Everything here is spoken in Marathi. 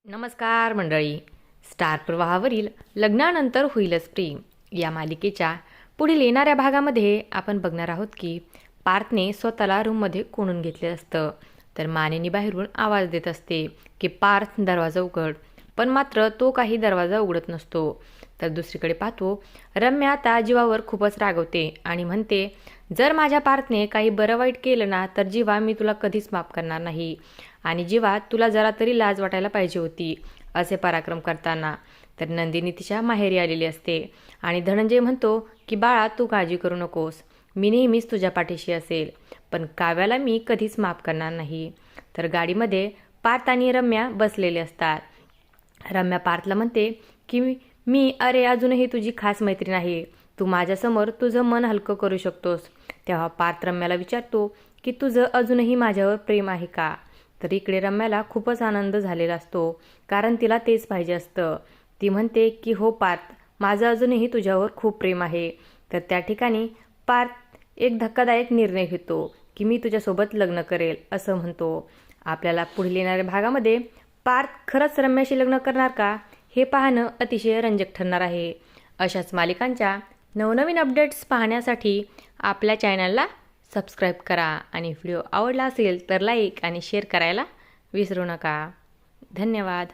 नमस्कार मंडळी. स्टार प्रवाहावरील लग्नानंतर होईलच प्रेम या मालिकेच्या पुढील येणाऱ्या भागामध्ये आपण बघणार आहोत की पार्थने स्वतःला रूममध्ये कोंडून घेतले असतं. तर मानेनी बाहेरून आवाज देत असते की पार्थ दरवाजा उघड, पण मात्र तो काही दरवाजा उघडत नसतो. तर दुसरीकडे पाहतो रम्या आता जीवावर खूपच रागवते आणि म्हणते, जर माझ्या पार्थने काही बरं वाईट केलं ना तर जीवा मी तुला कधीच माफ करणार नाही. आणि जीवा तुला जरा तरी लाज वाटायला पाहिजे होती असे पराक्रम करताना. तर नंदिनी तिच्या माहेरी आलेली असते आणि धनंजय म्हणतो की बाळा तू काळजी करू नकोस, मी नेहमीच तुझ्या पाठीशी असेल, पण काव्याला मी कधीच माफ करणार नाही. तर गाडीमध्ये पार्थ आणि रम्या बसलेले असतात. रम्या पार्थला म्हणते की मी अरे अजूनही तुझी खास मैत्रीण आहे, तू माझ्यासमोर तुझं मन हलकं करू शकतोस. तेव्हा पार्थ रम्याला विचारतो की तुझं अजूनही माझ्यावर प्रेम आहे का. तर इकडे रम्याला खूपच आनंद झालेला असतो, कारण तिला तेच पाहिजे असतं. ती म्हणते की हो पार्थ, माझं अजूनही तुझ्यावर खूप प्रेम आहे. तर त्या ठिकाणी पार्थ एक धक्कादायक निर्णय घेतो की मी तुझ्यासोबत लग्न करेल असं म्हणतो. आपल्याला पुढील येणाऱ्या भागामध्ये पार्थ खरंच रम्याशी लग्न करणार का हे पाहणं अतिशय रंजक ठरणार आहे. अशाच मालिकांच्या नवनवीन अपडेट्स पाहण्यासाठी आपल्या चॅनलला सबस्क्राईब करा आणि व्हिडिओ आवडला असेल तर लाईक आणि शेअर करायला विसरू नका. धन्यवाद.